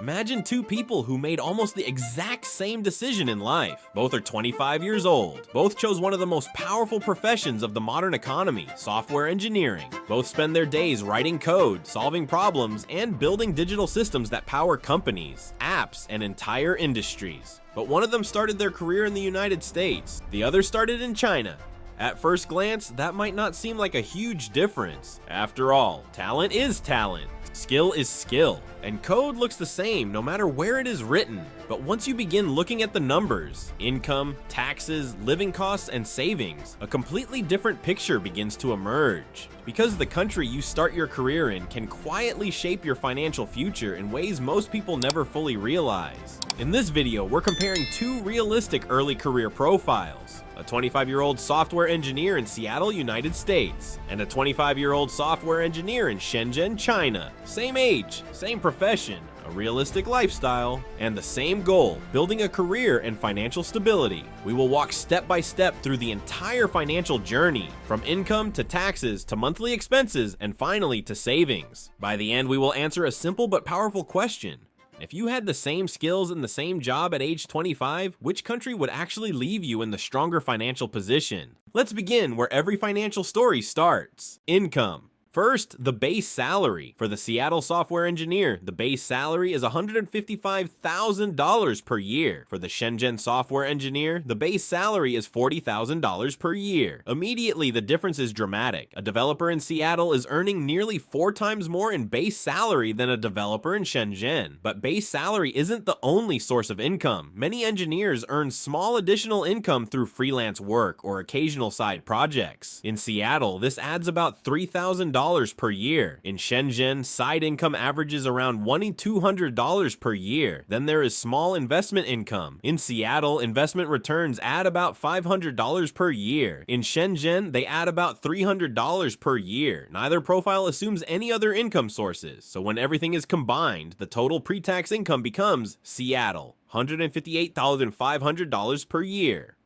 Imagine two people who made almost the exact same decision in life. Both are 25 years old. Both chose one of the most powerful professions of the modern economy, software engineering. Both spend their days writing code, solving problems, and building digital systems that power companies, apps, and entire industries. But one of them started their career in the United States. The other started in China. At first glance, that might not seem like a huge difference. After all, talent is talent. Skill is skill, and code looks the same no matter where it is written. But once you begin looking at the numbers, income, taxes, living costs, and savings, a completely different picture begins to emerge. Because the country you start your career in can quietly shape your financial future in ways most people never fully realize. In this video, we're comparing two realistic early career profiles. A 25-year-old software engineer in Seattle, United States, and a 25-year-old software engineer in Shenzhen, China. Same age, same profession, a realistic lifestyle, and the same goal, building a career and financial stability. We will walk step by step through the entire financial journey, from income to taxes to monthly expenses and finally to savings. By the end, we will answer a simple but powerful question. If you had the same skills and the same job at age 25, which country would actually leave you in the stronger financial position? Let's begin where every financial story starts. Income. First, the base salary. For the Seattle software engineer, the base salary is $155,000 per year. For the Shenzhen software engineer, the base salary is $40,000 per year. Immediately, the difference is dramatic. A developer in Seattle is earning nearly 4 times more in base salary than a developer in Shenzhen. But base salary isn't the only source of income. Many engineers earn small additional income through freelance work or occasional side projects. In Seattle, this adds about $3,000 per year. In Shenzhen, side income averages around $200 per year. Then there is small investment income. In Seattle, investment returns add about $500 per year. In Shenzhen, they add about $300 per year. Neither profile assumes any other income sources, so when everything is combined, the total pre-tax income becomes Seattle, $158,500 per year.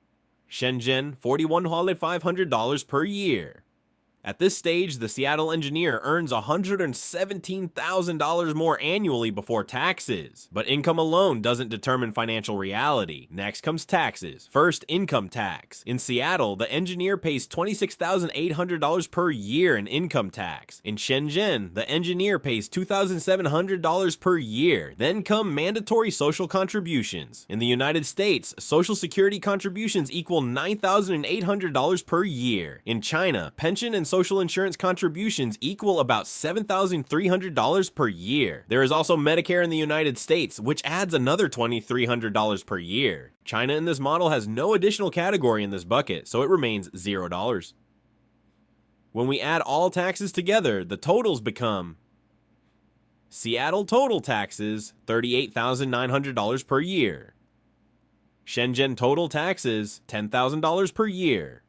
Shenzhen, $41,500 per year. At this stage, the Seattle engineer earns $117,000 more annually before taxes. But income alone doesn't determine financial reality. Next comes taxes. First, income tax. In Seattle, the engineer pays $26,800 per year in income tax. In Shenzhen, the engineer pays $2,700 per year. Then come mandatory social contributions. In the United States, Social Security contributions equal $9,800 per year. In China, pension and social insurance contributions equal about $7,300 per year. There is also Medicare in the United States, which adds another $2,300 per year. China in this model has no additional category in this bucket, so it remains $0. When we add all taxes together, the totals become Seattle total taxes, $38,900 per year. Shenzhen total taxes, $10,000 per year.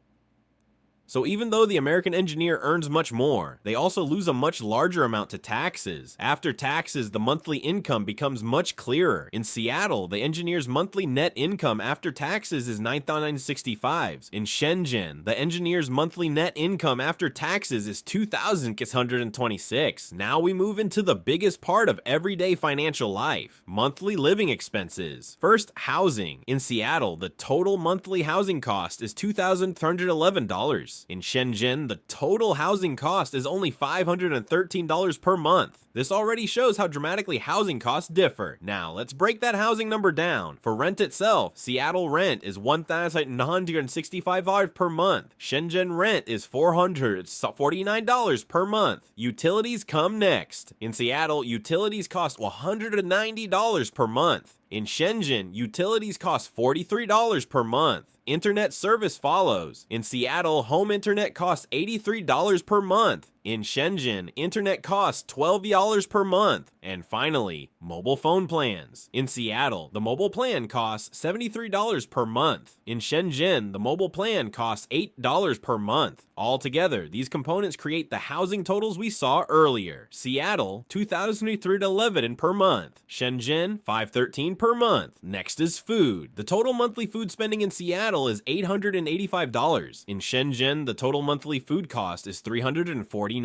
So even though the American engineer earns much more, they also lose a much larger amount to taxes. After taxes, the monthly income becomes much clearer. In Seattle, the engineer's monthly net income after taxes is $9,965. In Shenzhen, the engineer's monthly net income after taxes is $2,626. Now we move into the biggest part of everyday financial life, monthly living expenses. First, housing. In Seattle, the total monthly housing cost is $2,311. In Shenzhen, the total housing cost is only $513 per month. This already shows how dramatically housing costs differ. Now, let's break that housing number down. For rent itself, Seattle rent is $1,965 per month. Shenzhen rent is $449 per month. Utilities come next. In Seattle, utilities cost $190 per month. In Shenzhen, utilities cost $43 per month. Internet service follows. In Seattle, home internet costs $83 per month. In Shenzhen, internet costs $12 per month. And finally, mobile phone plans. In Seattle, the mobile plan costs $73 per month. In Shenzhen, the mobile plan costs $8 per month. Altogether, these components create the housing totals we saw earlier. Seattle, $2,311 per month. Shenzhen, $513 per month. Next is food. The total monthly food spending in Seattle is $885. In Shenzhen, the total monthly food cost is $349.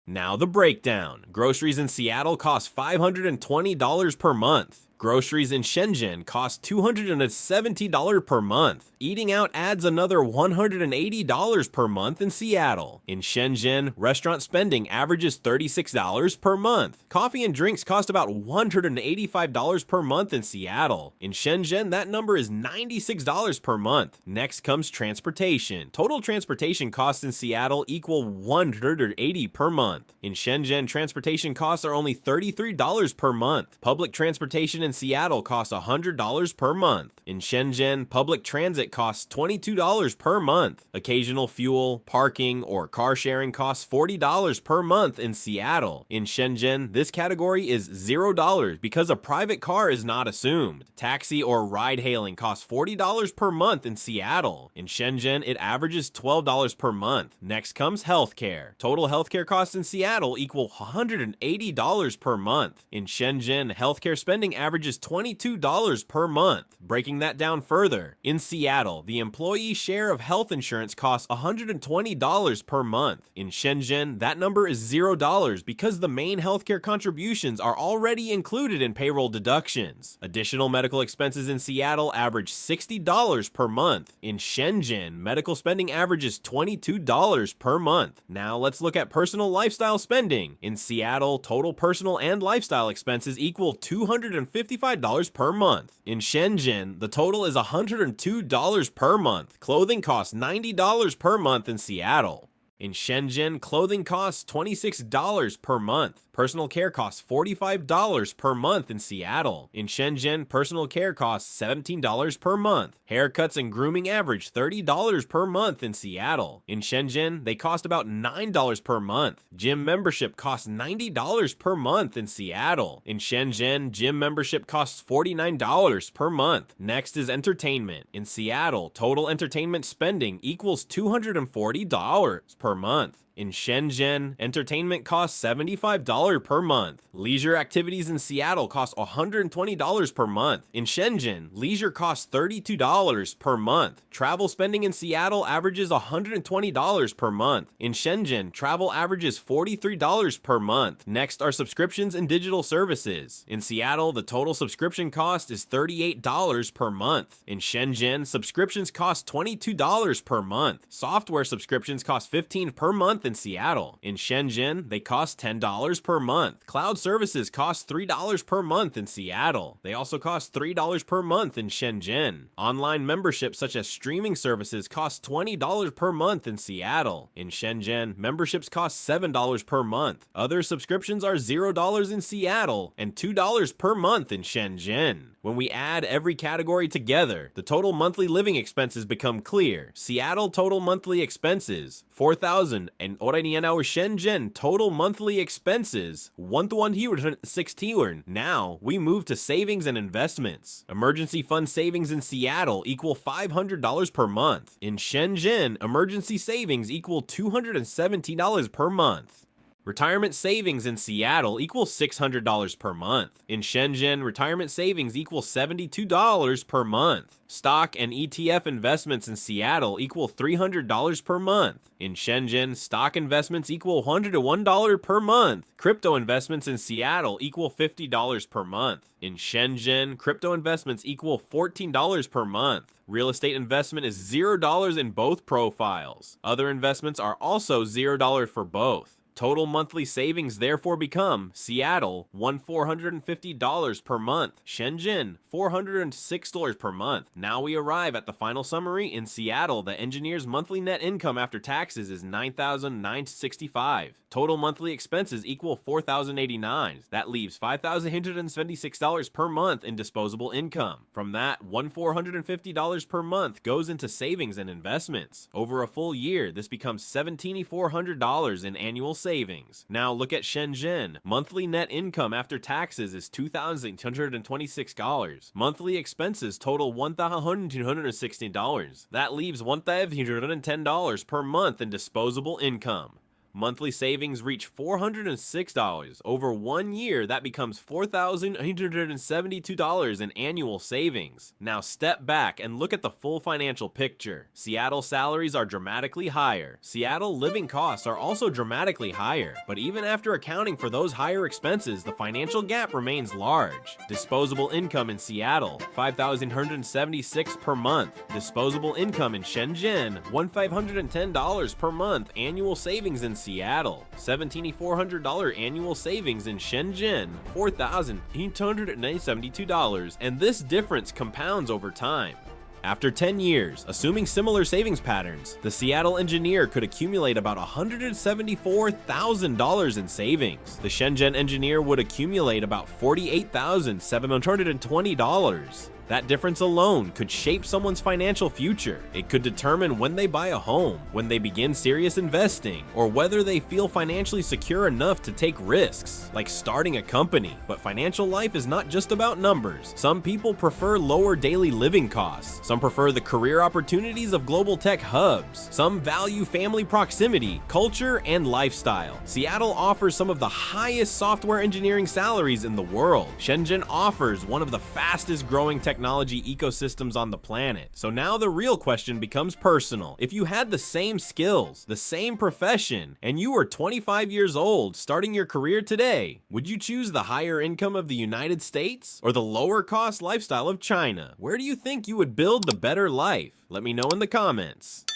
Now the breakdown. Groceries in Seattle cost $520 per month. Groceries in Shenzhen cost $270 per month. Eating out adds another $180 per month in Seattle. In Shenzhen, restaurant spending averages $36 per month. Coffee and drinks cost about $185 per month in Seattle. In Shenzhen, that number is $96 per month. Next comes transportation. Total transportation costs in Seattle equal $180 per month. In Shenzhen, transportation costs are only $33 per month. Public transportation in Seattle costs $100 per month. In Shenzhen, public transit costs $22 per month. Occasional fuel, parking, or car sharing costs $40 per month in Seattle. In Shenzhen, this category is $0 because a private car is not assumed. Taxi or ride-hailing costs $40 per month in Seattle. In Shenzhen, it averages $12 per month. Next comes healthcare. Total healthcare costs in Seattle equal $180 per month. In Shenzhen, healthcare spending averages $22 per month. Breaking that down further, in Seattle, the employee share of health insurance costs $120 per month. In Shenzhen, that number is $0 because the main healthcare contributions are already included in payroll deductions. Additional medical expenses in Seattle average $60 per month. In Shenzhen, medical spending averages $22 per month. Now let's look at personal lifestyle spending. In Seattle, total personal and lifestyle expenses equal $255 per month. In Shenzhen, the total is $102 per month. Clothing costs $90 per month in Seattle. In Shenzhen, clothing costs $26 per month. Personal care costs $45 per month in Seattle. In Shenzhen, personal care costs $17 per month. Haircuts and grooming average $30 per month in Seattle. In Shenzhen, they cost about $9 per month. Gym membership costs $90 per month in Seattle. In Shenzhen, gym membership costs $49 per month. Next is entertainment. In Seattle, total entertainment spending equals $240 per month. In Shenzhen, entertainment costs $75 per month. Leisure activities in Seattle cost $120 per month. In Shenzhen, leisure costs $32 per month. Travel spending in Seattle averages $120 per month. In Shenzhen, travel averages $43 per month. Next are subscriptions and digital services. In Seattle, the total subscription cost is $38 per month. In Shenzhen, subscriptions cost $22 per month. Software subscriptions cost $15 per month in Seattle. In Shenzhen, they cost $10 per month. Cloud services cost $3 per month in Seattle. They also cost $3 per month in Shenzhen. Online memberships such as streaming services cost $20 per month in Seattle. In Shenzhen, memberships cost $7 per month. Other subscriptions are $0 in Seattle and $2 per month in Shenzhen. When we add every category together, the total monthly living expenses become clear. Seattle total monthly expenses, $4,000, and Shenzhen total monthly expenses, $1,160. Now, we move to savings and investments. Emergency fund savings in Seattle equal $500 per month. In Shenzhen, emergency savings equal $270 per month. Retirement savings in Seattle equals $600 per month. In Shenzhen, retirement savings equals $72 per month. Stock and ETF investments in Seattle equal $300 per month. In Shenzhen, stock investments equal $101 per month. Crypto investments in Seattle equal $50 per month. In Shenzhen, crypto investments equal $14 per month. Real estate investment is $0 in both profiles. Other investments are also $0 for both. Total monthly savings therefore become Seattle, $1,450 per month. Shenzhen, $406 per month. Now we arrive at the final summary. In Seattle, the engineer's monthly net income after taxes is $9,965. Total monthly expenses equal $4,089. That leaves $5,876 per month in disposable income. From that, $1,450 per month goes into savings and investments. Over a full year, this becomes $17,400 in annual savings. Now look at Shenzhen. Monthly net income after taxes is $2,226. Monthly expenses total $1,260. That leaves $1,310 per month in disposable income. Monthly savings reach $406. Over 1 year, that becomes $4,872 in annual savings. Now step back and look at the full financial picture. Seattle salaries are dramatically higher. Seattle living costs are also dramatically higher. But even after accounting for those higher expenses, the financial gap remains large. Disposable income in Seattle, $5,176 per month. Disposable income in Shenzhen, $1,510 per month. Annual savings in Seattle, $1,400 annual savings in Shenzhen, $4,872, and this difference compounds over time. After 10 years, assuming similar savings patterns, the Seattle engineer could accumulate about $174,000 in savings. The Shenzhen engineer would accumulate about $48,720. That difference alone could shape someone's financial future. It could determine when they buy a home, when they begin serious investing, or whether they feel financially secure enough to take risks, like starting a company. But financial life is not just about numbers. Some people prefer lower daily living costs. Some prefer the career opportunities of global tech hubs. Some value family proximity, culture, and lifestyle. Seattle offers some of the highest software engineering salaries in the world. Shenzhen offers one of the fastest growing technology ecosystems on the planet. So now the real question becomes personal. If you had the same skills, the same profession, and you were 25 years old starting your career today, would you choose the higher income of the United States or the lower cost lifestyle of China? Where do you think you would build the better life? Let me know in the comments.